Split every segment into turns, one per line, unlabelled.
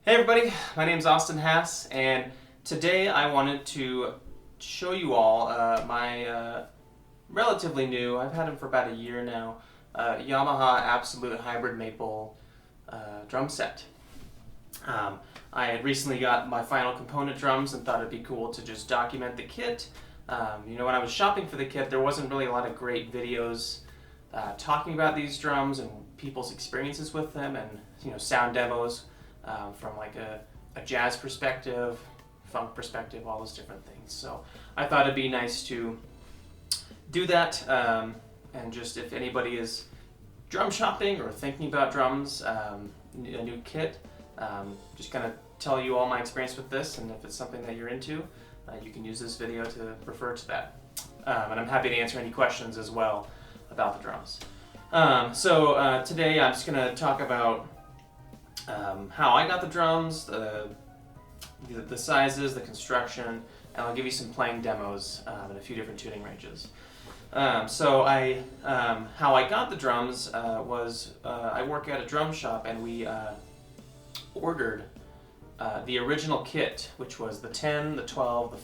Hey everybody, my name is Austin Hass, and today I wanted to show you all my relatively new, I've had them for about a year now, Yamaha Absolute Hybrid Maple drum set. I had recently got my final component drums and thought it'd be cool to just document the kit. When I was shopping for the kit, there wasn't really a lot of great videos talking about these drums and people's experiences with them, and sound demos. From like a jazz perspective, funk perspective, all those different things. So I thought it'd be nice to do that, and just if anybody is drum shopping or thinking about drums, a new kit, just kind of tell you all my experience with this, and if it's something that you're into, you can use this video to refer to that. And I'm happy to answer any questions as well about the drums. Today I'm just going to talk about how I got the drums, the sizes, the construction, and I'll give you some playing demos in a few different tuning ranges. How I got the drums was I work at a drum shop, and we ordered the original kit, which was the 10, the 12, the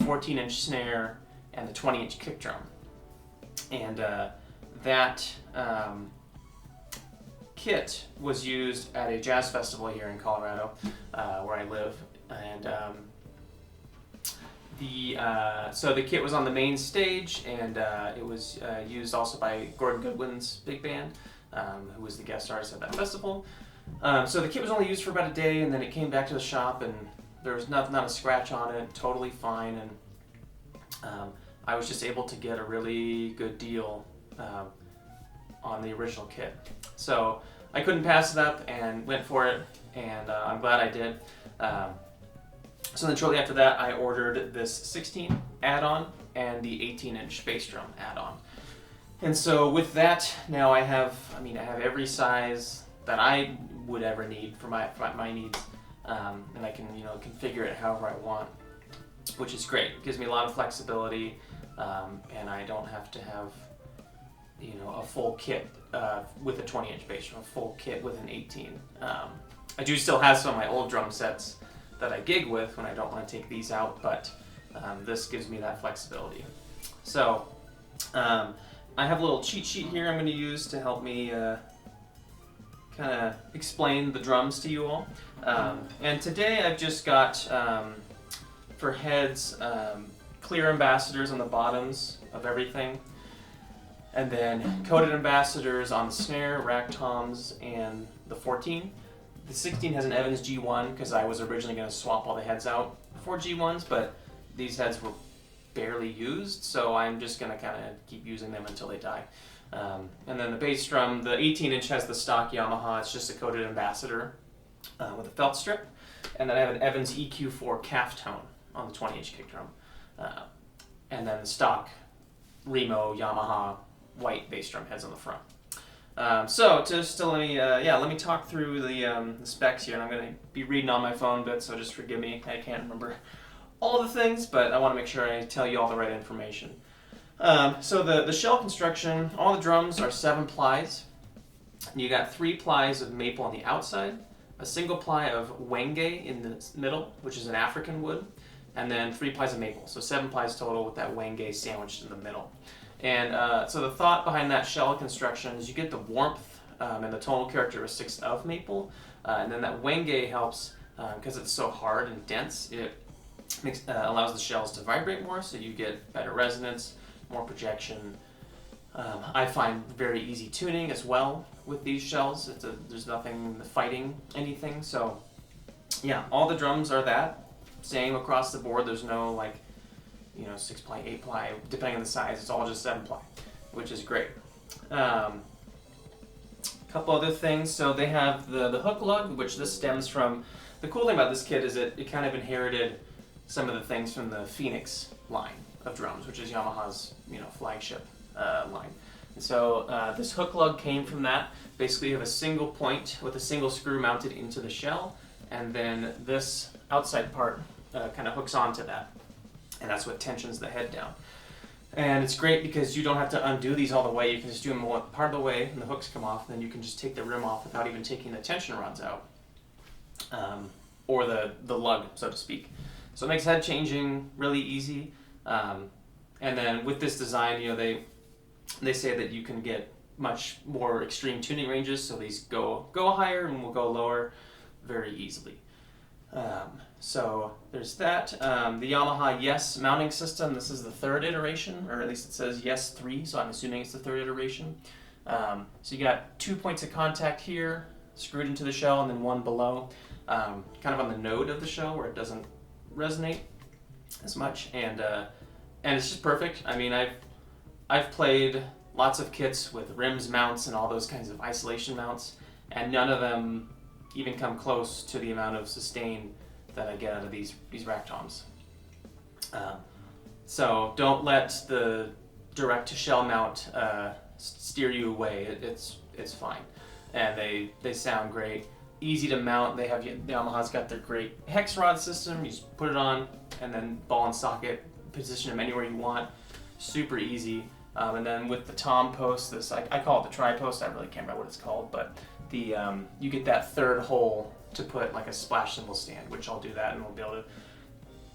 14-inch snare, and the 20-inch kick drum. And that kit was used at a jazz festival here in Colorado, where I live, and the kit was on the main stage, and it was used also by Gordon Goodwin's big band, who was the guest artist at that festival. So the kit was only used for about a day, and then it came back to the shop, and there was not a scratch on it, totally fine, and I was just able to get a really good deal on the original kit. So I couldn't pass it up and went for it, and I'm glad I did. So then shortly after that, I ordered this 16 add-on and the 18-inch bass drum add-on. And so with that, now I have every size that I would ever need for my needs, and I can configure it however I want, which is great. It gives me a lot of flexibility, and I don't have to have a full kit with a 20-inch bass drum, a full kit with an 18. I do still have some of my old drum sets that I gig with when I don't want to take these out, but this gives me that flexibility. So I have a little cheat sheet here I'm going to use to help me kind of explain the drums to you all. And today I've just got, for heads, clear ambassadors on the bottoms of everything, and then coated ambassadors on the snare, rack toms, and the 14. The 16 has an Evans G1 because I was originally going to swap all the heads out for G1s, but these heads were barely used, so I'm just going to kind of keep using them until they die. And then the bass drum, the 18-inch has the stock Yamaha. It's just a coated ambassador with a felt strip. And then I have an Evans EQ4 calf tone on the 20-inch kick drum. And then the stock Remo Yamaha white bass drum heads on the front. Let me talk through the specs here, and I'm going to be reading on my phone a bit, so just forgive me. I can't remember all the things, but I want to make sure I tell you all the right information. So the shell construction, all the drums are 7 plies. You got 3 plies of maple on the outside, a single ply of wenge in the middle, which is an African wood, and then 3 plies of maple. So 7 plies total with that wenge sandwiched in the middle. And so the thought behind that shell construction is you get the warmth and the tonal characteristics of maple, and then that wenge helps because it's so hard and dense. It allows the shells to vibrate more, so you get better resonance, more projection. I find very easy tuning as well with these shells. There's nothing fighting anything. So yeah, all the drums are that same across the board. There's no 6 ply, 8 ply, depending on the size. It's all just 7 ply, which is great. Couple other things. So they have the hook lug, which this stems from. The cool thing about this kit is it kind of inherited some of the things from the Phoenix line of drums, which is Yamaha's flagship line. And so this hook lug came from that. Basically, you have a single point with a single screw mounted into the shell, and then this outside part kind of hooks onto that, and that's what tensions the head down. And it's great because you don't have to undo these all the way. You can just do them part of the way, and the hooks come off, and then you can just take the rim off without even taking the tension rods out. or the lug, so to speak. So it makes head changing really easy. And then with this design, they say that you can get much more extreme tuning ranges, so these go higher and will go lower very easily. So there's that. The Yamaha Yes mounting system, this is the third iteration, or at least it says Yes 3, so I'm assuming it's the third iteration. So you got 2 points of contact here, screwed into the shell, and then one below, kind of on the node of the shell where it doesn't resonate as much, and it's just perfect. I mean, I've played lots of kits with rims mounts and all those kinds of isolation mounts, and none of them even come close to the amount of sustain that I get out of these rack toms. So don't let the direct to shell mount steer you away. It's fine, and they sound great, easy to mount. The Yamaha's got their great hex rod system. You just put it on and then ball and socket, position them anywhere you want. Super easy. And then with the tom post, I call it the tri post. I really can't remember what it's called, but you get that third hole to put like a splash cymbal stand, which I'll do that, and we'll be able to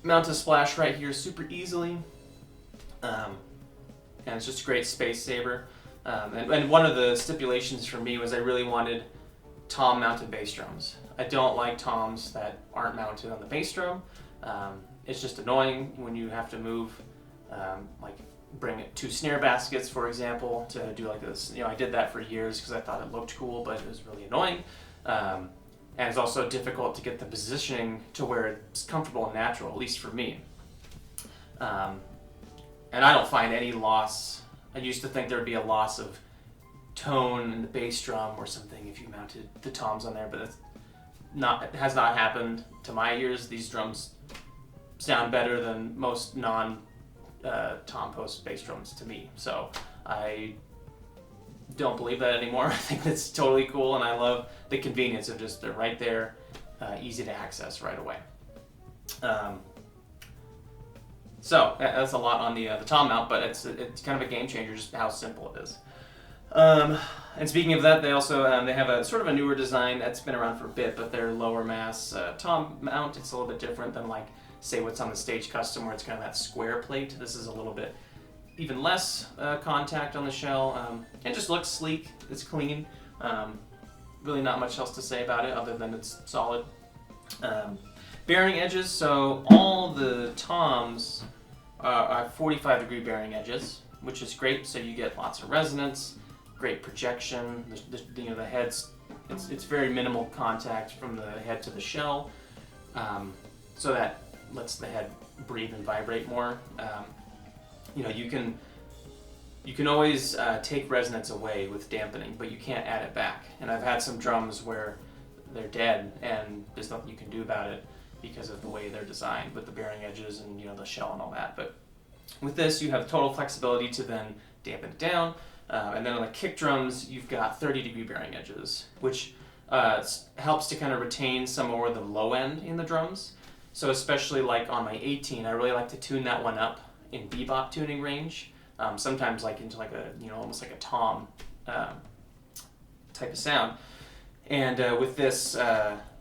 mount a splash right here super easily. And it's just a great space saver. And one of the stipulations for me was I really wanted tom mounted bass drums. I don't like toms that aren't mounted on the bass drum. It's just annoying when you have to move, like bring 2 snare baskets, for example, to do like this. I did that for years because I thought it looked cool, but it was really annoying. And it's also difficult to get the positioning to where it's comfortable and natural, at least for me. And I don't find any loss. I used to think there'd be a loss of tone in the bass drum or something if you mounted the toms on there, but it has not happened to my ears. These drums sound better than most tom post bass drums to me, so I don't believe that anymore. I think that's totally cool, and I love the convenience of just they're right there, easy to access right away. So that's a lot on the tom mount, but it's kind of a game changer just how simple it is. And speaking of that, they also they have a sort of a newer design that's been around for a bit, but their lower mass tom mount, it's a little bit different than like say what's on the Stage Custom, where it's kind of that square plate. This is a little bit even less contact on the shell. It just looks sleek, it's clean. Really not much else to say about it other than it's solid. Bearing edges, so all the toms are 45-degree bearing edges, which is great, so you get lots of resonance, great projection. The head's, it's very minimal contact from the head to the shell, so that lets the head breathe and vibrate more. You can always take resonance away with dampening, but you can't add it back. And I've had some drums where they're dead and there's nothing you can do about it because of the way they're designed with the bearing edges and the shell and all that. But with this, you have total flexibility to then dampen it down. And then on the kick drums, you've got 30-degree bearing edges, which helps to kind of retain some more of the low end in the drums. So especially like on my 18, I really like to tune that one up in Bebop tuning range. Sometimes like into like a, almost like a tom type of sound. And with this,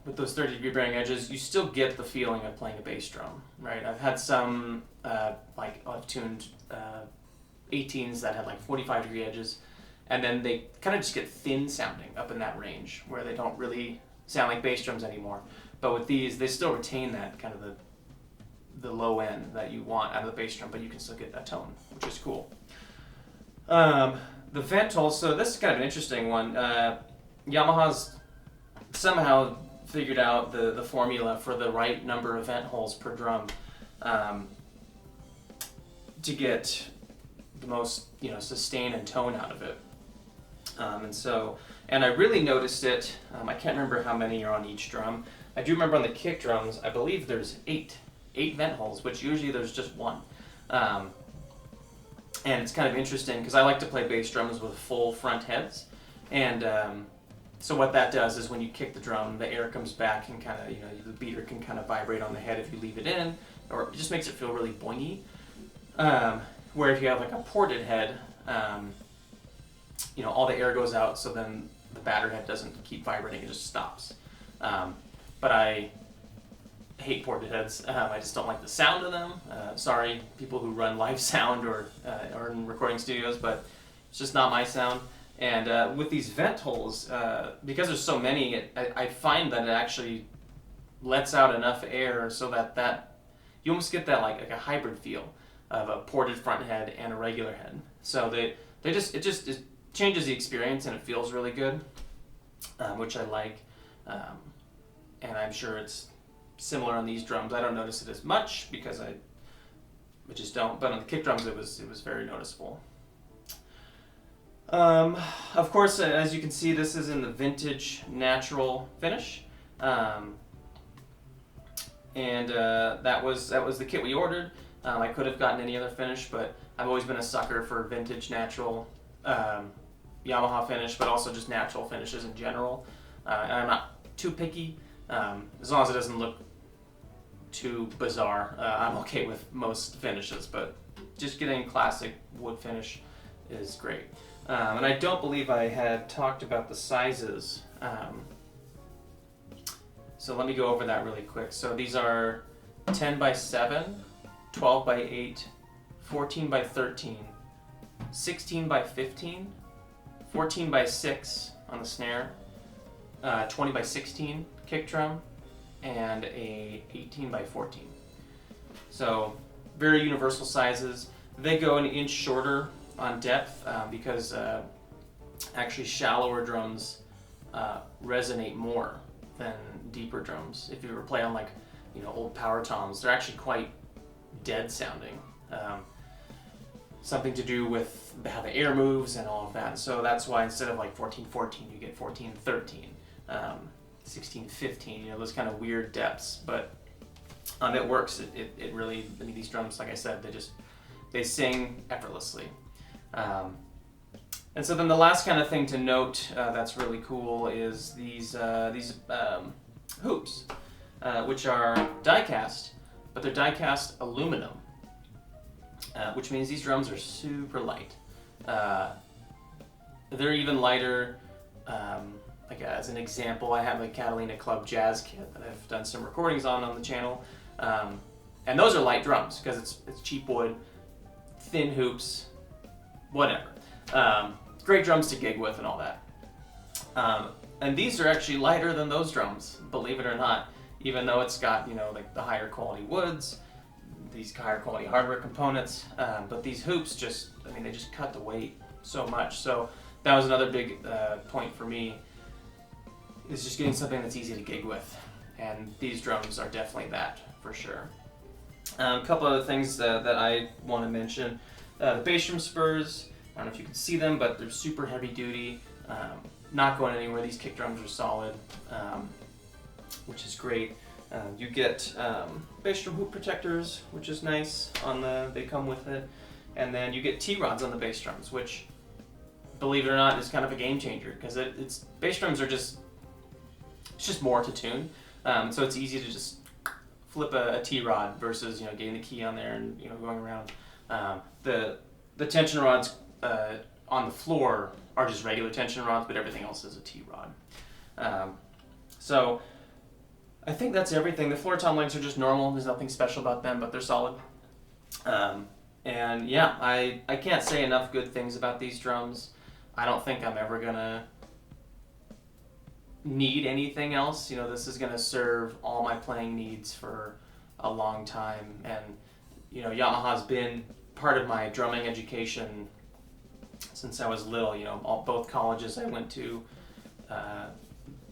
with those 30-degree bearing edges, you still get the feeling of playing a bass drum, right? I've had some, I've tuned 18s that had like 45-degree edges, and then they kind of just get thin sounding up in that range where they don't really sound like bass drums anymore. But with these, they still retain that kind of the low end that you want out of the bass drum, but you can still get that tone, which is cool. The vent holes, so this is kind of an interesting one. Yamaha's somehow figured out the formula for the right number of vent holes per drum to get the most sustain and tone out of it. And I really noticed it. I can't remember how many are on each drum. I do remember on the kick drums, I believe there's eight vent holes, which usually there's just one. And it's kind of interesting because I like to play bass drums with full front heads. And so what that does is when you kick the drum, the air comes back and kind of, the beater can kind of vibrate on the head if you leave it in, or it just makes it feel really boingy. Where if you have like a ported head, all the air goes out, so then the batter head doesn't keep vibrating, it just stops. but I hate ported heads. I just don't like the sound of them. Sorry, people who run live sound or in recording studios, but it's just not my sound. And with these vent holes, because there's so many, I find that it actually lets out enough air so that you almost get that like a hybrid feel of a ported front head and a regular head. So it changes the experience and it feels really good, which I like. And I'm sure it's similar on these drums. I don't notice it as much because I just don't. But on the kick drums, it was very noticeable. Of course, as you can see, this is in the vintage natural finish, and that was the kit we ordered. I could have gotten any other finish, but I've always been a sucker for vintage natural Yamaha finish, but also just natural finishes in general. And I'm not too picky, as long as it doesn't look too bizarre. I'm okay with most finishes, but just getting classic wood finish is great. And I don't believe I had talked about the sizes. So let me go over that really quick. So these are 10 by 7, 12 by 8, 14 by 13, 16 by 15, 14 by 6 on the snare, 20 by 16 kick drum, and a 18 by 14. So very universal sizes. They go an inch shorter on depth because actually shallower drums resonate more than deeper drums. If you ever play on like old power toms, they're actually quite dead sounding. Something to do with how the air moves and all of that. So that's why instead of like 14-14, you get 14-13, 16-15. Those kind of weird depths. But it works. It really. I mean, these drums, like I said, they sing effortlessly. And so then the last kind of thing to note that's really cool is these hoops, which are die-cast, but they're die-cast aluminum, which means these drums are super light. They're even lighter. Like as an example, I have a Catalina Club Jazz kit that I've done some recordings on the channel, and those are light drums because it's cheap wood, thin hoops, whatever. Great drums to gig with and all that. And these are actually lighter than those drums, believe it or not, even though it's got like the higher quality woods, these higher quality hardware components. But these hoops they just cut the weight so much. So that was another big point for me, is just getting something that's easy to gig with. And these drums are definitely that, for sure. A couple other things that I want to mention. The bass drum spurs, I don't know if you can see them, but they're super heavy duty, not going anywhere. These kick drums are solid, which is great. You get bass drum hoop protectors, which is nice. They come with it. And then you get T-rods on the bass drums, which, believe it or not, is kind of a game changer, because bass drums are it's just more to tune. So it's easy to just flip a T-rod versus getting the key on there and going around. The tension rods on the floor are just regular tension rods, but everything else is a T-rod. So I think that's everything. The floor tom links are just normal. There's nothing special about them, but they're solid. And yeah, I can't say enough good things about these drums. I don't think I'm ever gonna need anything else. This is gonna serve all my playing needs for a long time. And Yamaha's been part of my drumming education since I was little. Both colleges I went to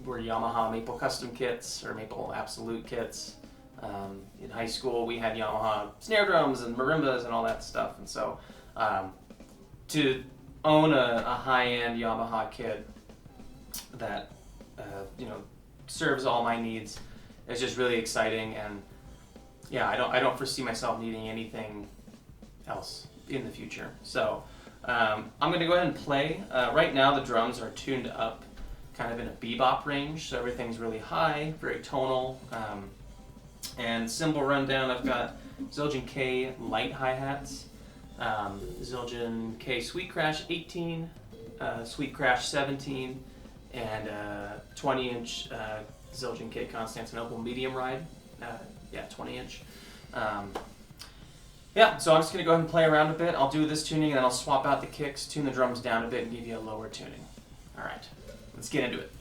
were Yamaha Maple custom kits or Maple Absolute kits. In high school, we had Yamaha snare drums and marimbas and all that stuff. And so to own a high-end Yamaha kit that serves all my needs is just really exciting. And yeah, I don't foresee myself needing anything else in the future. So I'm going to go ahead and play. Right now the drums are tuned up kind of in a bebop range, so everything's really high, very tonal. And Cymbal Rundown, I've got Zildjian K light hi-hats, Zildjian K Sweet Crash 18, Sweet Crash 17, and 20-inch Zildjian kit, Constantinople medium ride. Yeah, 20-inch. Yeah, so I'm just going to go ahead and play around a bit. I'll do this tuning and then I'll swap out the kicks, tune the drums down a bit, and give you a lower tuning. All right, let's get into it.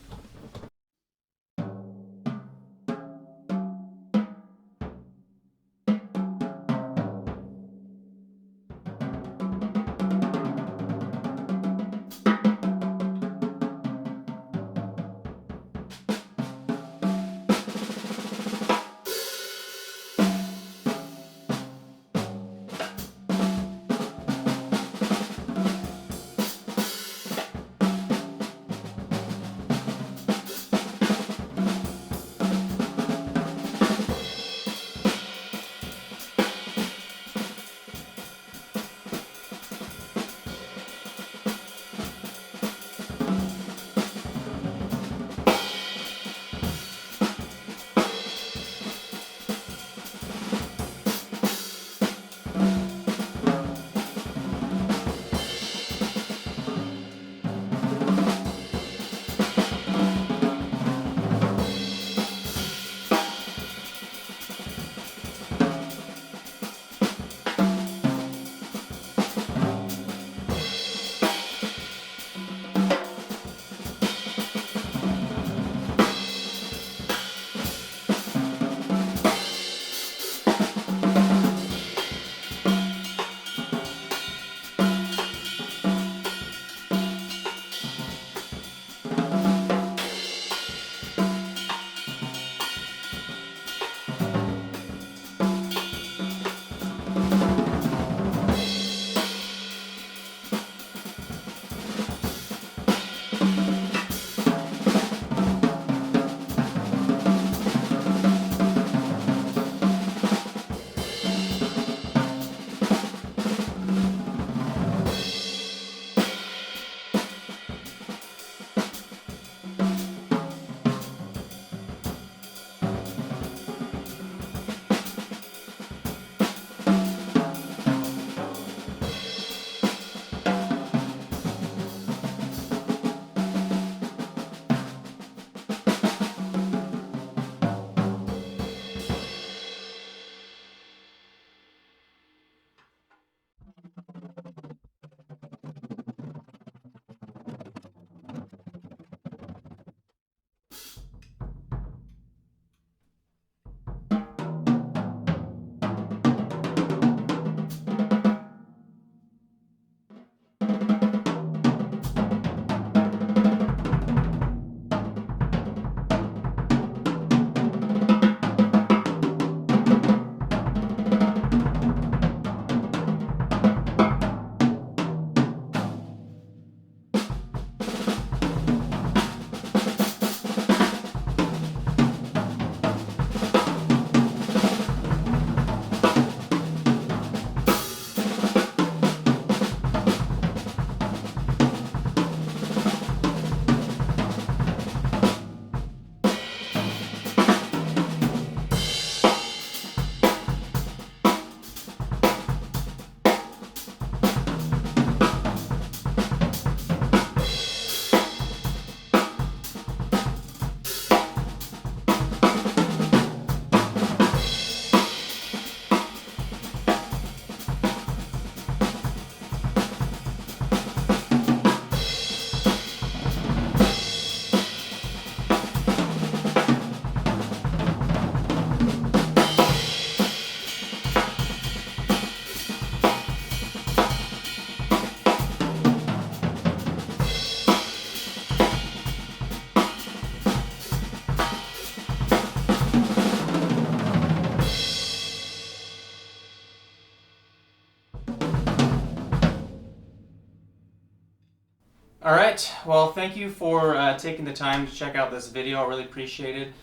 All right, well, thank you for taking the time to check out this video. I really appreciate it.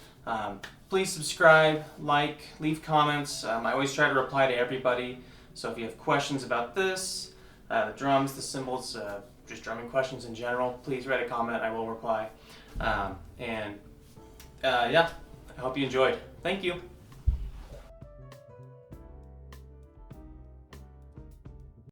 Please subscribe, like, leave comments. I always try to reply to everybody. So if you have questions about this, the drums, the cymbals, just drumming questions in general, please write a comment. I will reply. Yeah, I hope you enjoyed. Thank you.